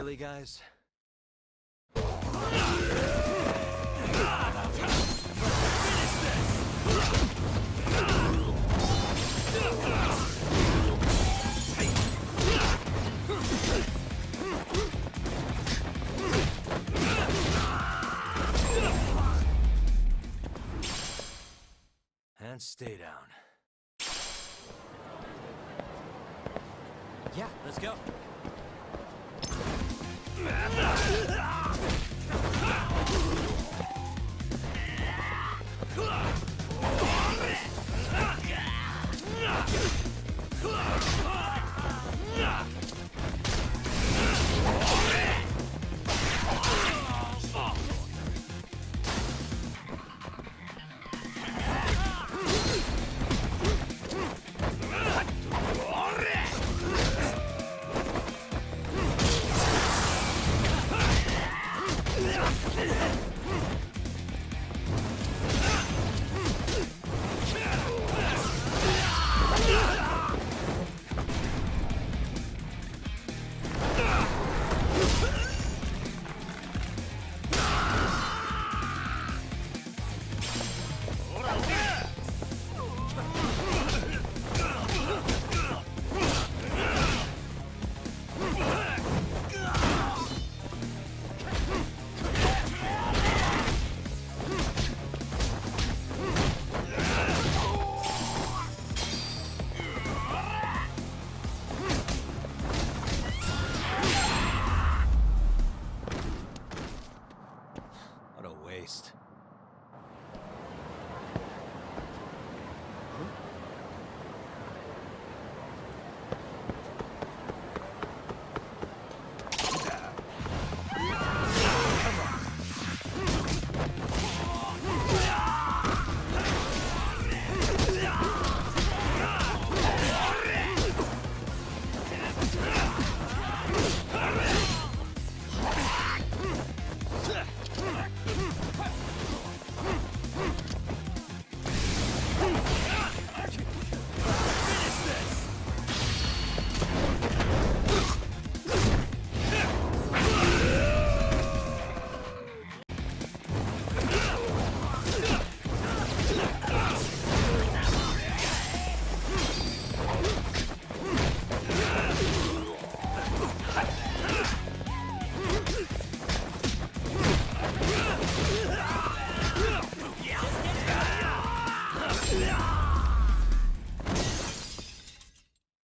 Really, guys? And stay down. Yeah, let's go. What a waste.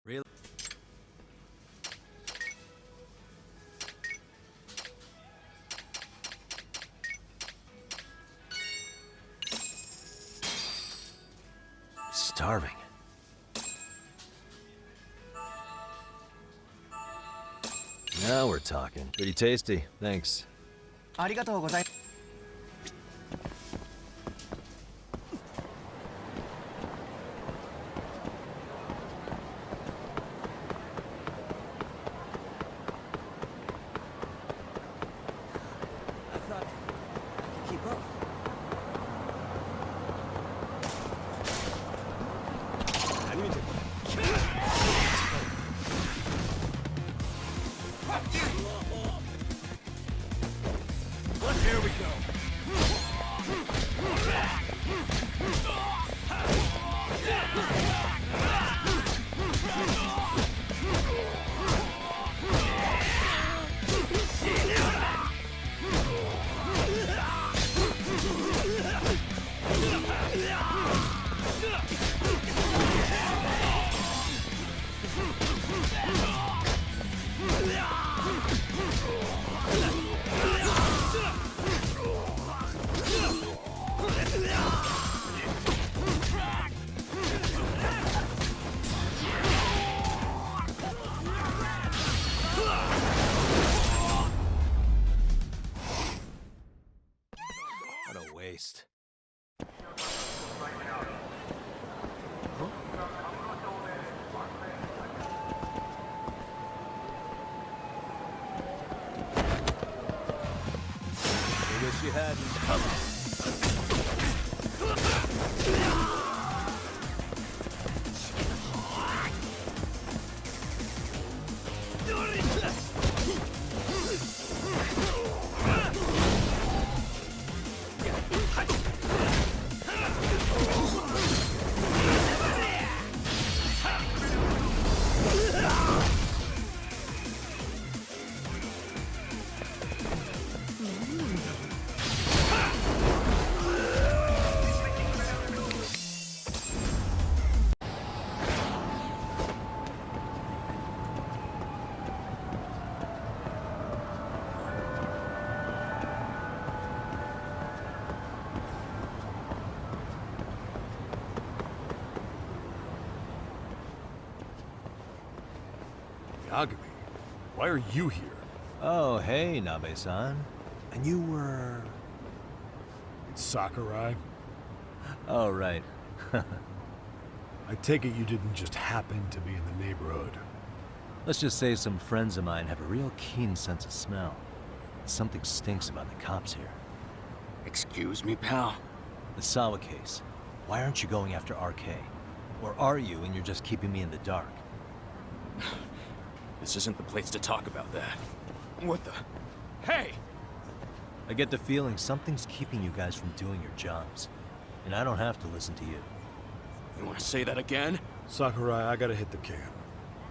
Really? Starving. Now we're talking. Pretty tasty. Thanks. ありがとうございます。Here we go. What a waste. I wish you hadn't. Come on. Yagami, why are you here? Oh, hey, Nabe-san. And you were... It's Sakurai. Oh, right. I take it you didn't just happen to be in the neighborhood. Let's just say some friends of mine have a real keen sense of smell. Something stinks about the cops here. Excuse me, pal? The Sawa case. Why aren't you going after RK? Or are you and you're just keeping me in the dark? This isn't the place to talk about that. What the... Hey! I get the feeling something's keeping you guys from doing your jobs. And I don't have to listen to you. You want to say that again? Sakurai, I gotta hit the can.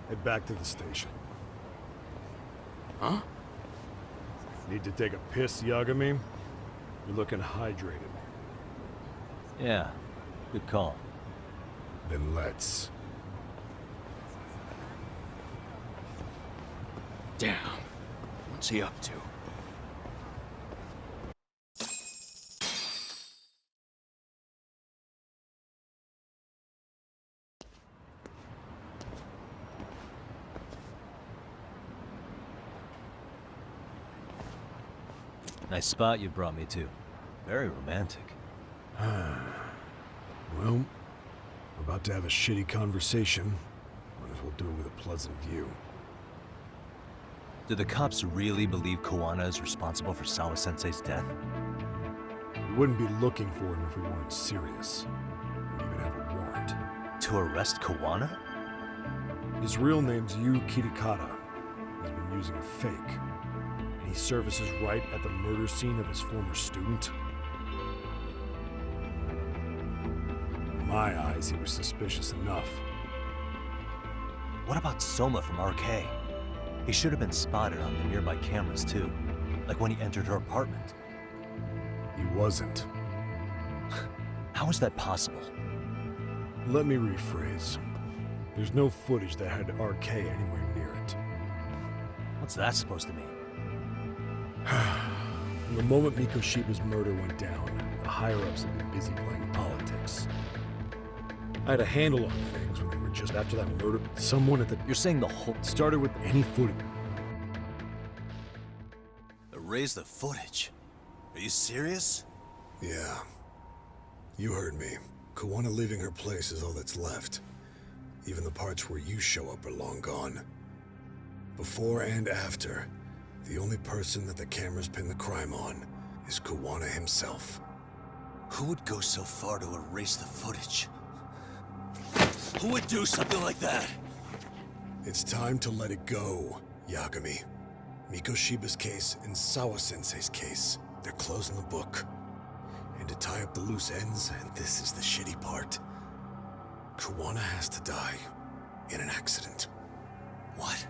Head back to the station. Huh? Need to take a piss, Yagami? You're looking hydrated. Yeah, good call. Then let's. Damn. What's he up to? Nice spot you brought me to. Very romantic. Well, we're about to have a shitty conversation. Might as well do it with a pleasant view. Do the cops really believe Koana is responsible for Sawa-sensei's death? We wouldn't be looking for him if we weren't serious. We even have a warrant. To arrest Koana? His real name's Yu Kitakata. He's been using a fake. And he services right at the murder scene of his former student. In my eyes, he was suspicious enough. What about Soma from RK? He should have been spotted on the nearby cameras too. Like when he entered her apartment. He wasn't. How is that possible? Let me rephrase. There's no footage that had RK anywhere near it. What's that supposed to mean? From the moment Mikoshiba's murder went down, the higher-ups have been busy playing politics. I had a handle on things when they were just after that murder. Someone at the... You're saying the whole... started with any footage. Erase the footage? Are you serious? Yeah. You heard me. Koana leaving her place is all that's left. Even the parts where you show up are long gone. Before and after, the only person that the cameras pin the crime on is Koana himself. Who would go so far to erase the footage? Who would do something like that? It's time to let it go, Yagami. Mikoshiba's case and Sawa-sensei's case, they're closing the book. And to tie up the loose ends, and this is the shitty part, Koana has to die in an accident. What?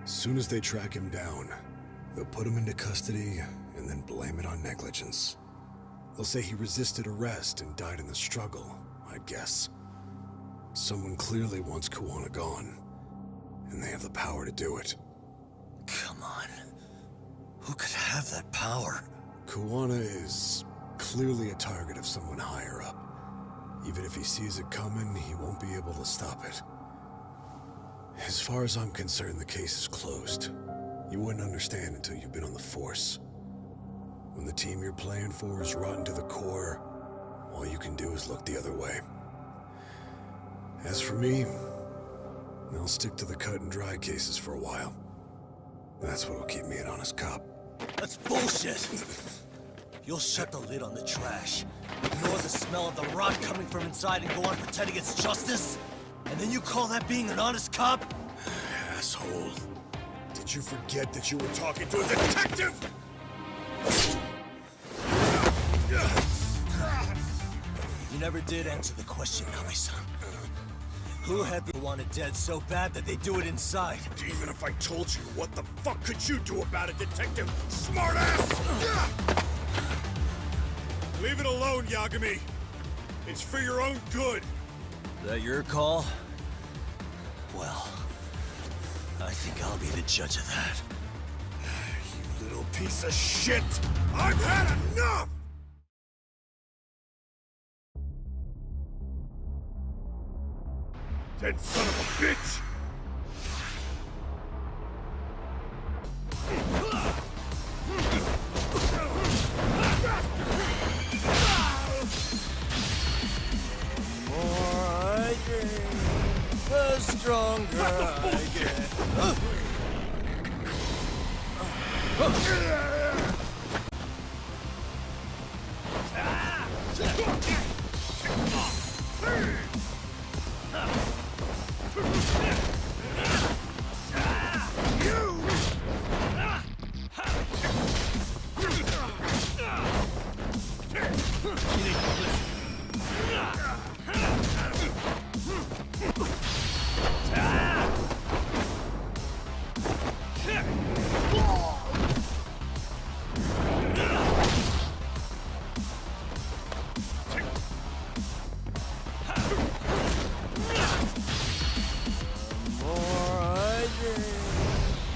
Soon as they track him down, they'll put him into custody and then blame it on negligence. They'll say he resisted arrest and died in the struggle, I'd guess. Someone clearly wants Koana gone, and they have the power to do it. Come on. Who could have that power? Koana is clearly a target of someone higher up. Even if he sees it coming, he won't be able to stop it. As far as I'm concerned, the case is closed. You wouldn't understand until you've been on the force. When the team you're playing for is rotten to the core, all you can do is look the other way. As for me, I'll stick to the cut and dry cases for a while. That's what'll keep me an honest cop. That's bullshit! You'll shut the lid on the trash, ignore the smell of the rot coming from inside and go on pretending it's justice? And then you call that being an honest cop? Asshole. Did you forget that you were talking to a detective? You never did answer the question, Nami-san. Who had the wanted dead so bad that they do it inside? Even if I told you, what the fuck could you do about it, detective? Smartass! Leave it alone, Yagami. It's for your own good. Is that your call? Well, I think I'll be the judge of that. You little piece of shit! I've had enough! Dead son of a bitch! stronger I get.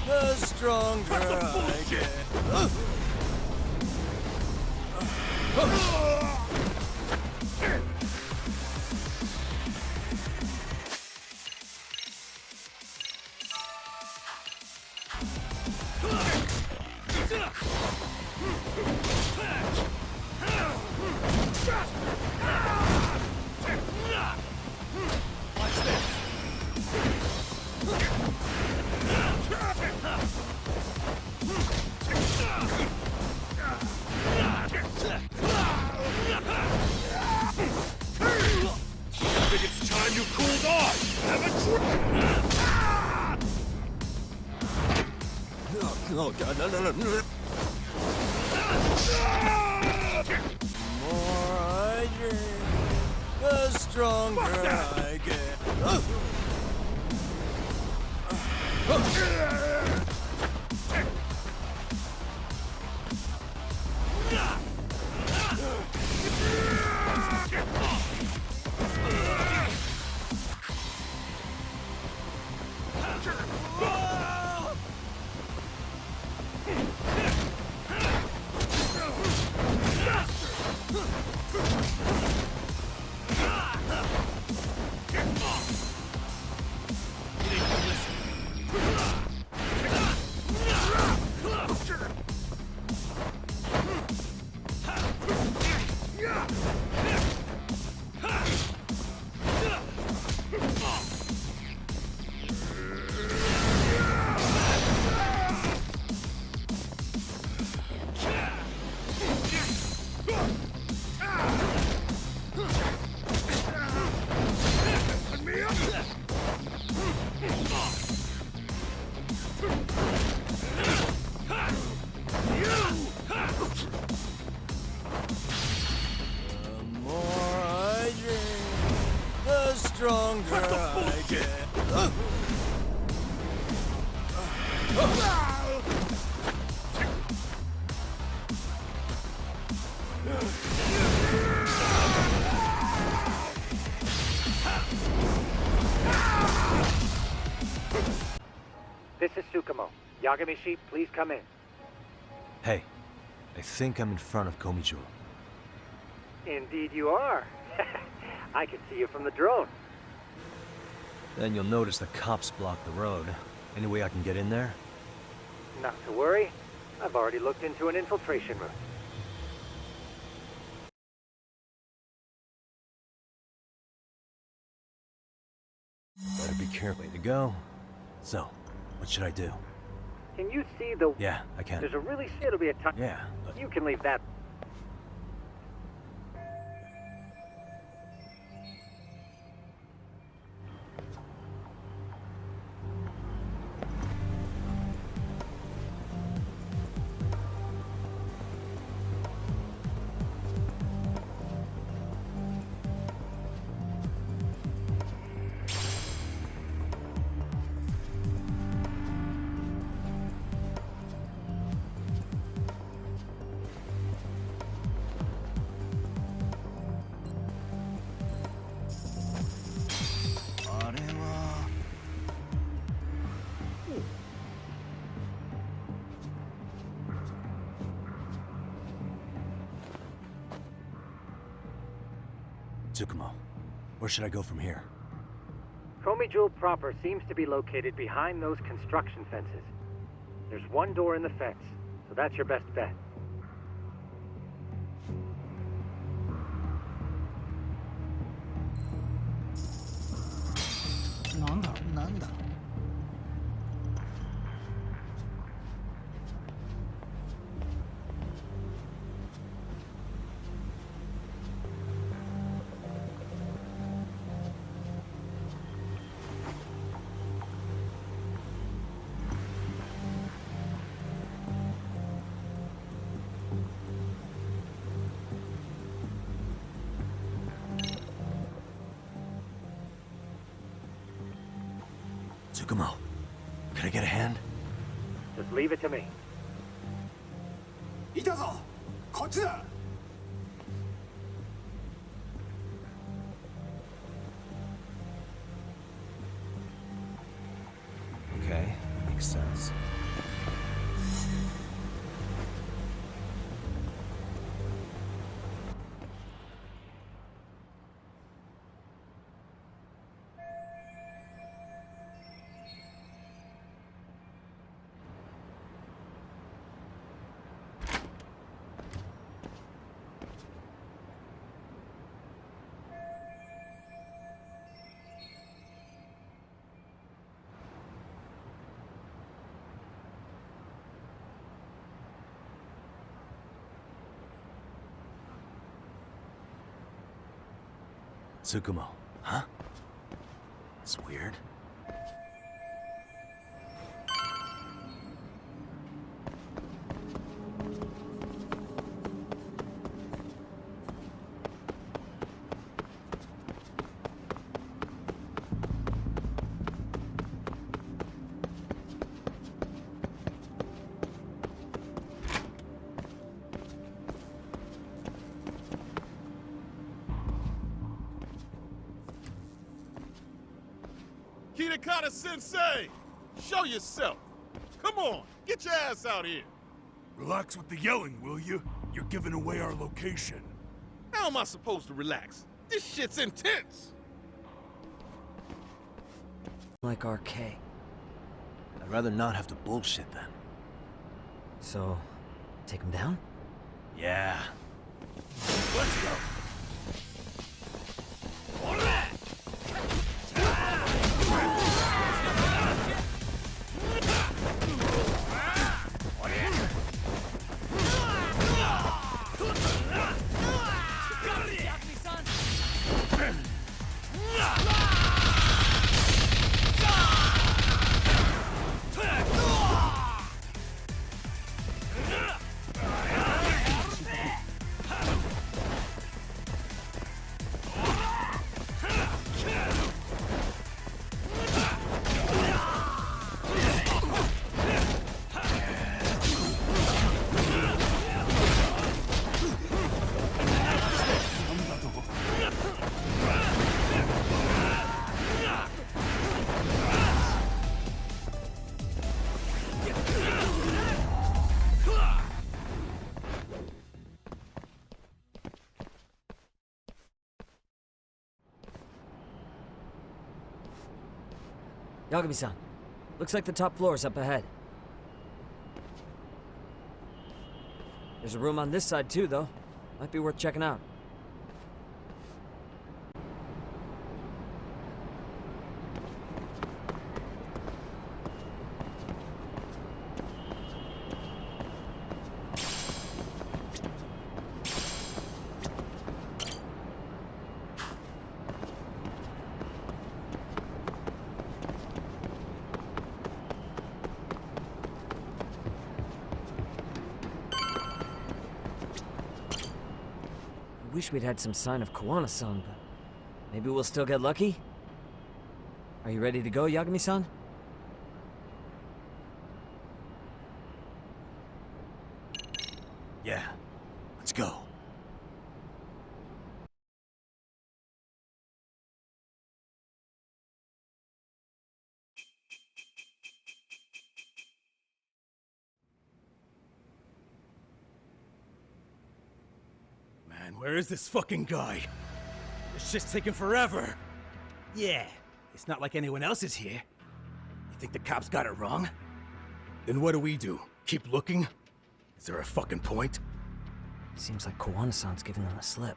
The stronger I get. Watch this. I think it's time you cooled off. Have a Oh, God, no. More I drink, the stronger I get. Stronger I get. This is Tsukumo. Yagami-shi, please come in. Hey, I think I'm in front of Komijo. Indeed you are. I can see you from the drone. Then you'll notice the cops block the road. Any way I can get in there? Not to worry. I've already looked into an infiltration route. Better be careful. Way to go. So, what should I do? Can you see the... Yeah, I can. There's a really... It'll be a time... Yeah, but... You can leave that... Tsukumo, where should I go from here? Komi proper seems to be located behind those construction fences. There's one door in the fence, so that's your best bet. Tsukumo, can I get a hand? Just leave it to me. いたぞこっちだ Okay, makes sense. Tsukumo, huh? It's weird. Kitakata-sensei! Show yourself! Come on, get your ass out here! Relax with the yelling, will you? You're giving away our location. How am I supposed to relax? This shit's intense! Like RK. I'd rather not have to bullshit then. So, take him down? Yeah. Let's go. Yagami-san, looks like the top floor is up ahead. There's a room on this side too, though. Might be worth checking out. I wish we'd had some sign of Kawana-san, but maybe we'll still get lucky? Are you ready to go, Yagami-san? Yeah. Let's go. Man, where is this fucking guy? This shit's taking forever. Yeah, it's not like anyone else is here. You think the cops got it wrong? Then what do? Keep looking? Is there a fucking point? Seems like Kawana-san's giving them a slip.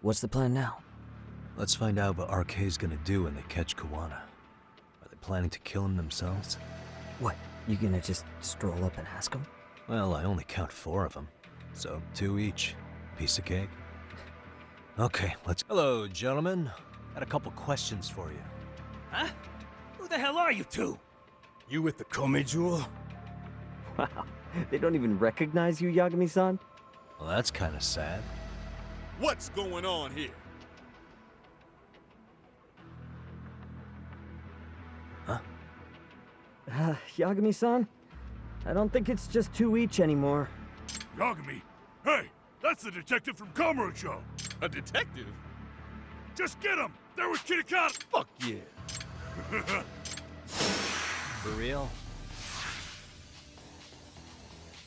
What's the plan now? Let's find out what RK's gonna do when they catch Kawana. Are they planning to kill him themselves? What, you gonna just stroll up and ask him? Well, I only count 4 of them, so 2 each. Piece of cake. Okay, let's... Hello, gentlemen. Got a couple questions for you. Huh? Who the hell are you two? You with the Kome jewel? Wow, they don't even recognize you, Yagami-san? Well, that's kind of sad. What's going on here? Huh? Yagami-san? I don't think it's just two each anymore. Yagami? Hey, that's the detective from Kamurocho! A detective? Just get him! There with Kitakata! Fuck yeah. For real?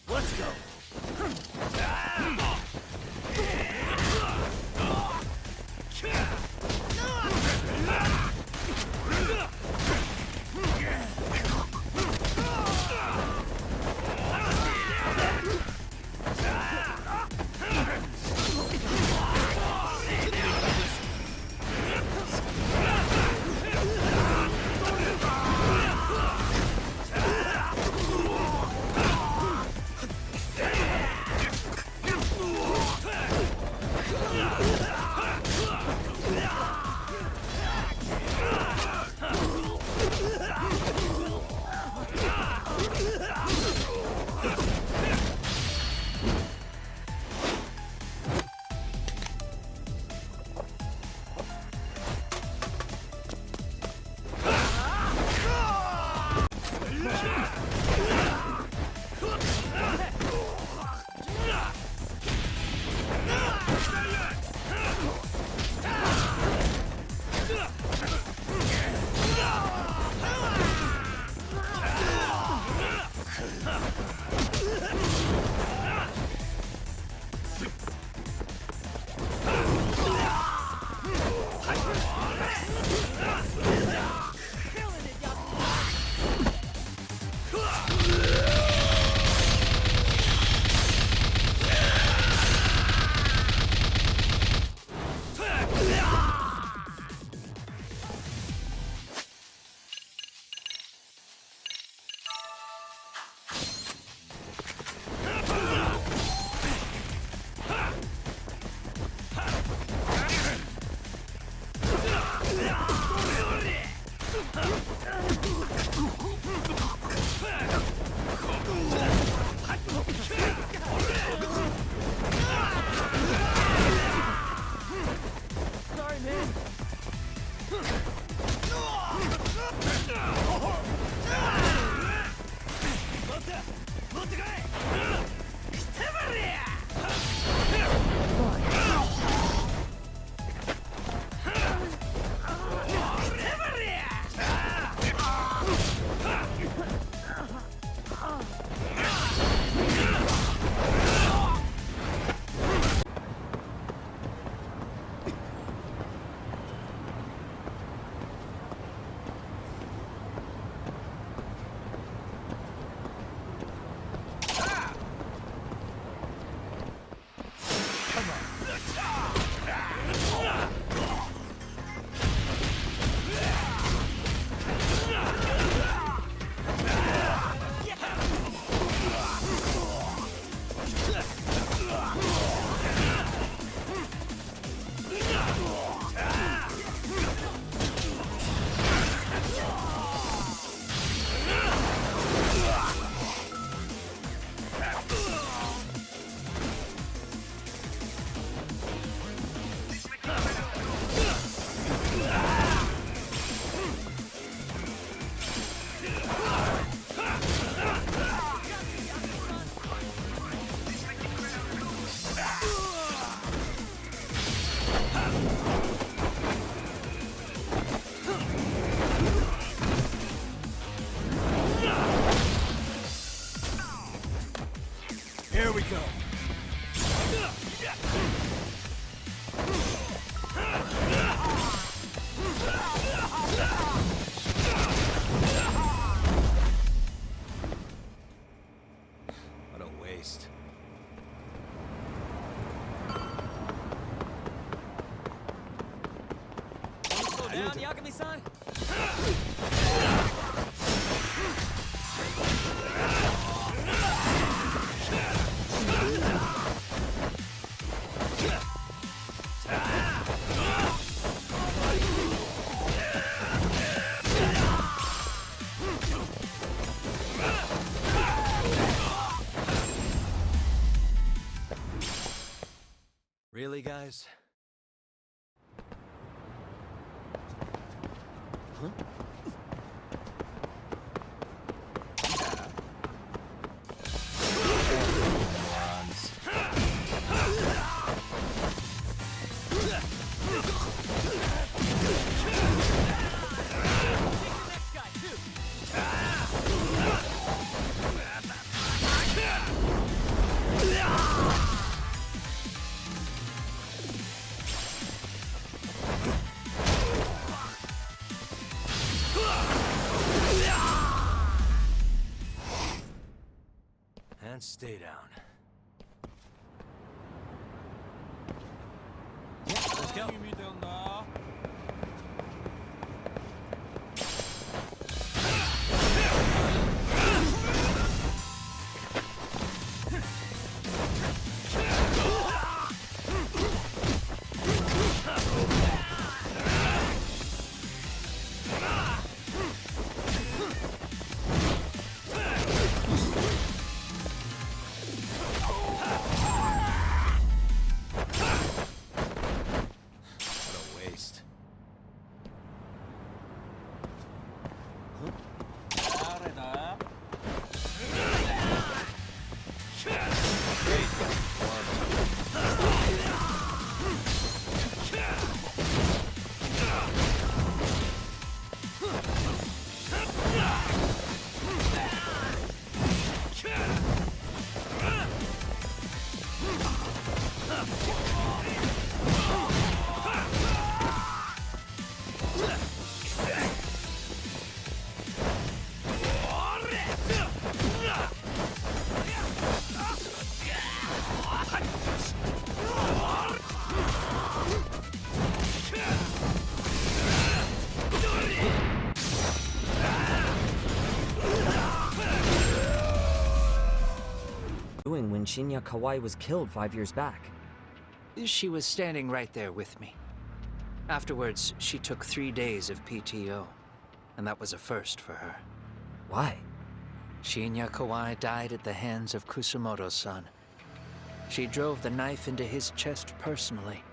Let's go. Here we go. What a waste. Slow down, Yagami-san? Really, guys? Huh? Stay down. Let's go. Doing when Shinya Kawai was killed 5 years back. She was standing right there with me. Afterwards, she took 3 days of PTO, and that was a first for her. Why? Shinya Kawai died at the hands of Kusumoto-san. She drove the knife into his chest personally.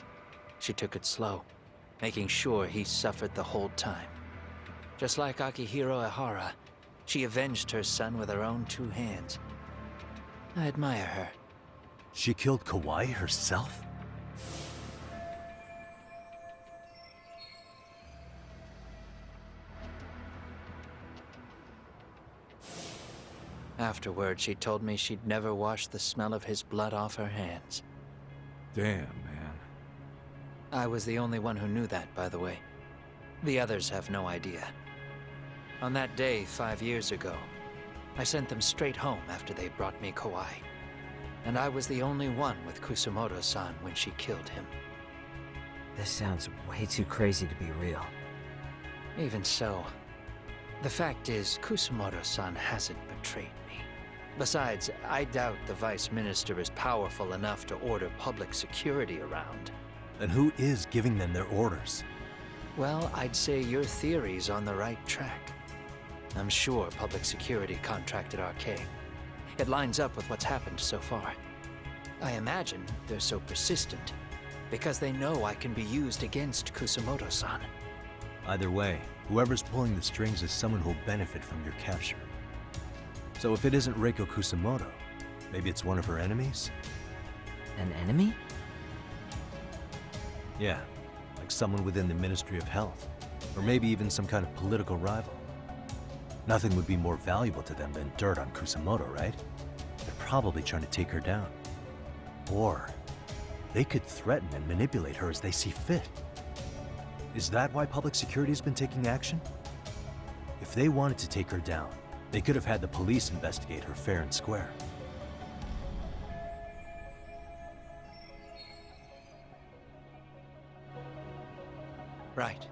She took it slow, making sure he suffered the whole time. Just like Akihiro Ehara, she avenged her son with her own 2 hands. I admire her. She killed Kawai herself? Afterward, she told me she'd never wash the smell of his blood off her hands. Damn, man. I was the only one who knew that, by the way. The others have no idea. On that day, 5 years ago, I sent them straight home after they brought me Kawai. And I was the only one with Kusumoto-san when she killed him. This sounds way too crazy to be real. Even so, the fact is, Kusumoto-san hasn't betrayed me. Besides, I doubt the Vice Minister is powerful enough to order public security around. Then who is giving them their orders? Well, I'd say your theory's on the right track. I'm sure public security contracted RK. It lines up with what's happened so far. I imagine they're so persistent because they know I can be used against Kusumoto-san. Either way, whoever's pulling the strings is someone who'll benefit from your capture. So if it isn't Reiko Kusumoto, maybe it's one of her enemies? An enemy? Yeah, like someone within the Ministry of Health. Or maybe even some kind of political rival. Nothing would be more valuable to them than dirt on Kusumoto, right? They're probably trying to take her down. Or they could threaten and manipulate her as they see fit. Is that why public security has been taking action? If they wanted to take her down, they could have had the police investigate her fair and square. Right.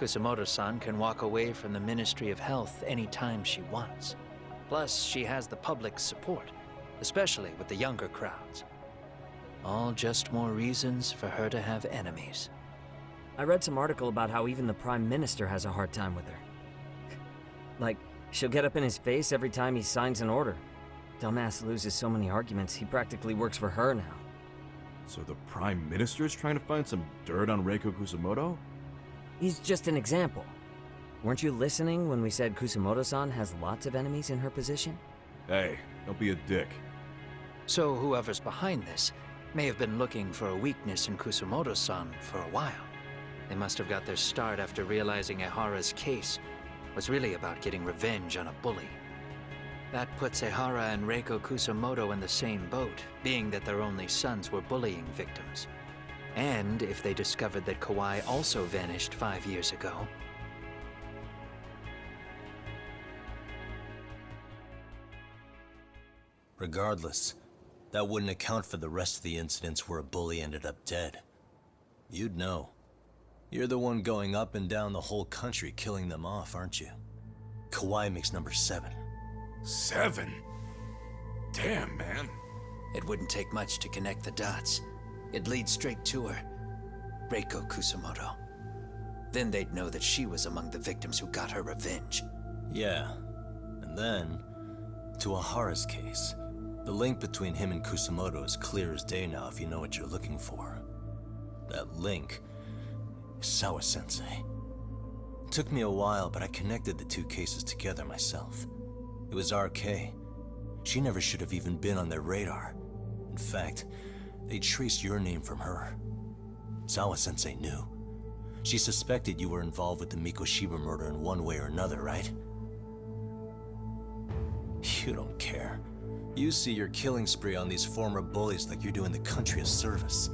Kusumoto-san can walk away from the Ministry of Health anytime she wants. Plus, she has the public's support, especially with the younger crowds. All just more reasons for her to have enemies. I read some article about how even the Prime Minister has a hard time with her. Like, she'll get up in his face every time he signs an order. Dumbass loses so many arguments, he practically works for her now. So the Prime Minister's trying to find some dirt on Reiko Kusumoto? He's just an example. Weren't you listening when we said Kusumoto-san has lots of enemies in her position? Hey, don't be a dick. So whoever's behind this may have been looking for a weakness in Kusumoto-san for a while. They must have got their start after realizing Ehara's case was really about getting revenge on a bully. That puts Ehara and Reiko Kusumoto in the same boat, being that their only sons were bullying victims. And if they discovered that Kawai also vanished 5 years ago. Regardless, that wouldn't account for the rest of the incidents where a bully ended up dead. You'd know. You're the one going up and down the whole country killing them off, aren't you? Kawhi makes number 7. 7? Damn, man. It wouldn't take much to connect the dots. It'd lead straight to her. Reiko Kusamoto. Then they'd know that she was among the victims who got her revenge. Yeah. And then, to Ahara's case. The link between him and Kusamoto is clear as day now if you know what you're looking for. That link is Sawa-sensei. It took me a while, but I connected the two cases together myself. It was RK. She never should have even been on their radar. In fact, they traced your name from her. Sawa-sensei knew. She suspected you were involved with the Mikoshiba murder in one way or another, right? You don't care. You see your killing spree on these former bullies like you're doing the country a service.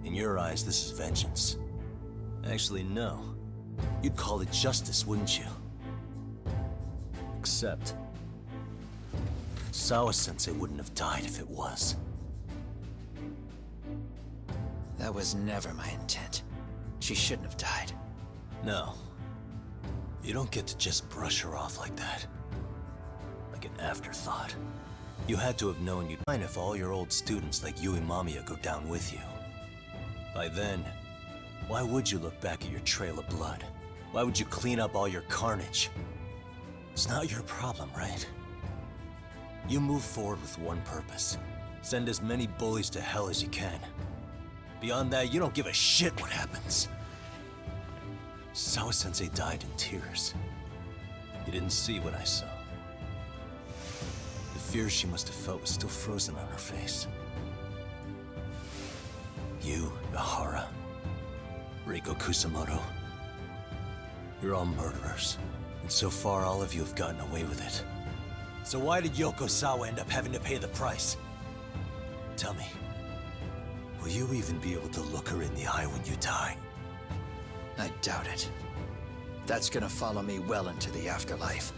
In your eyes, this is vengeance. Actually, no. You'd call it justice, wouldn't you? Except, Sawa-sensei wouldn't have died if it was. That was never my intent. She shouldn't have died. No. You don't get to just brush her off like that. Like an afterthought. You had to have known you'd fine if all your old students like Yui Mamiya go down with you. By then, why would you look back at your trail of blood? Why would you clean up all your carnage? It's not your problem, right? You move forward with one purpose. Send as many bullies to hell as you can. Beyond that, you don't give a shit what happens. Sawa-sensei died in tears. You didn't see what I saw. The fear she must have felt was still frozen on her face. You, Ahara, Reiko Kusamoto, you're all murderers. And so far, all of you have gotten away with it. So why did Yoko Sawa end up having to pay the price? Tell me, will you even be able to look her in the eye when you die? I doubt it. That's gonna follow me well into the afterlife.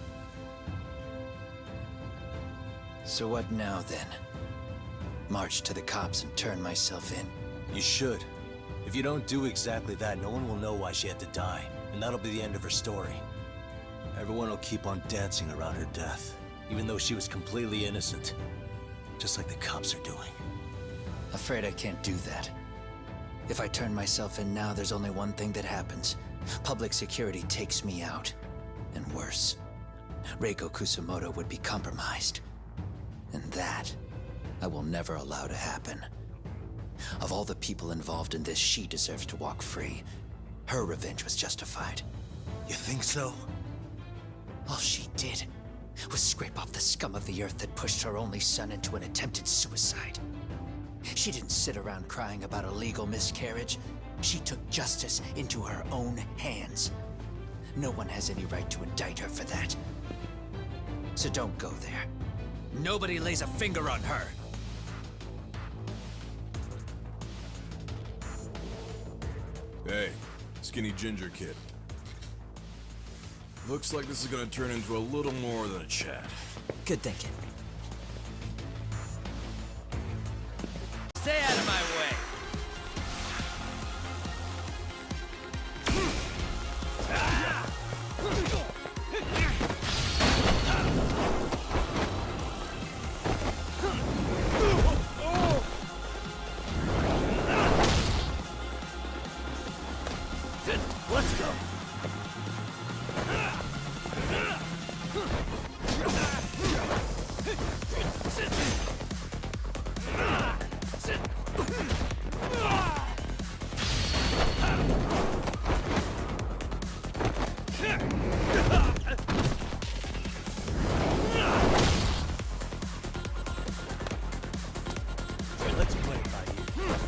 So what now, then? March to the cops and turn myself in? You should. If you don't do exactly that, no one will know why she had to die, and that'll be the end of her story. Everyone will keep on dancing around her death, even though she was completely innocent. Just like the cops are doing. Afraid I can't do that. If I turn myself in now, there's only one thing that happens. Public security takes me out. And worse, Reiko Kusamoto would be compromised. And that, I will never allow to happen. Of all the people involved in this, she deserves to walk free. Her revenge was justified. You think so? All she did was scrape off the scum of the earth that pushed her only son into an attempted suicide. She didn't sit around crying about a legal miscarriage. She took justice into her own hands. No one has any right to indict her for that. So don't go there. Nobody lays a finger on her. Hey, skinny ginger kid. Looks like this is gonna turn into a little more than a chat. Good thinking. Stay out of my way! Let's go. Let's play it by ear.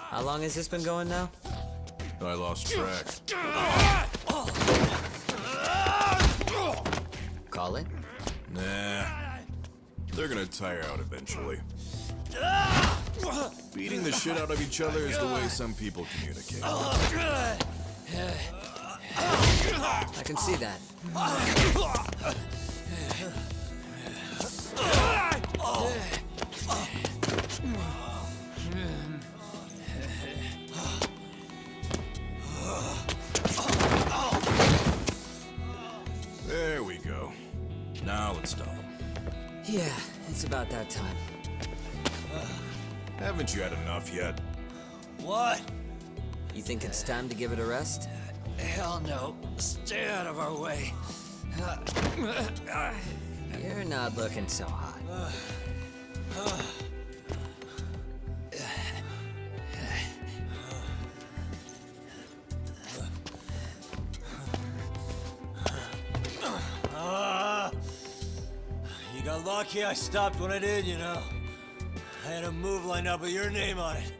How long has this been going now? I lost track. Call it? Nah. They're gonna tire out eventually. Beating the shit out of each other is the way some people communicate. I can see that. There we go. Now let's stop them. Yeah, it's about that time. Haven't you had enough yet? What? You think it's time to give it a rest? Hell no. Stay out of our way. You're not looking so hot. You got lucky I stopped when I did, you know. I had a move lined up with your name on it.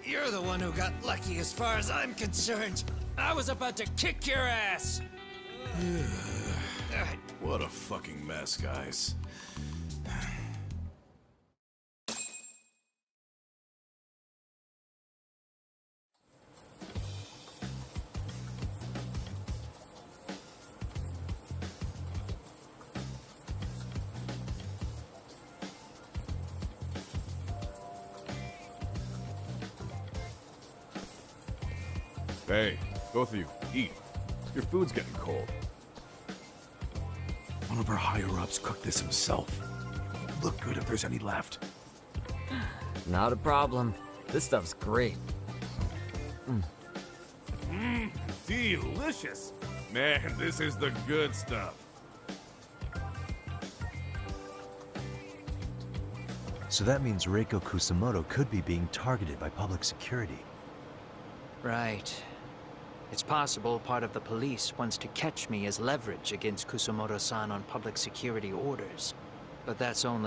You're the one who got lucky as far as I'm concerned. I was about to kick your ass. What a fucking mess, guys. Hey, both of you, eat. Your food's getting cold. One of our higher-ups cooked this himself. Look good if there's any left. Not a problem. This stuff's great. Delicious. Man, this is the good stuff. So that means Reiko Kusamoto could be being targeted by public security. Right. It's possible part of the police wants to catch me as leverage against Kusamoto-san on public security orders. But that's only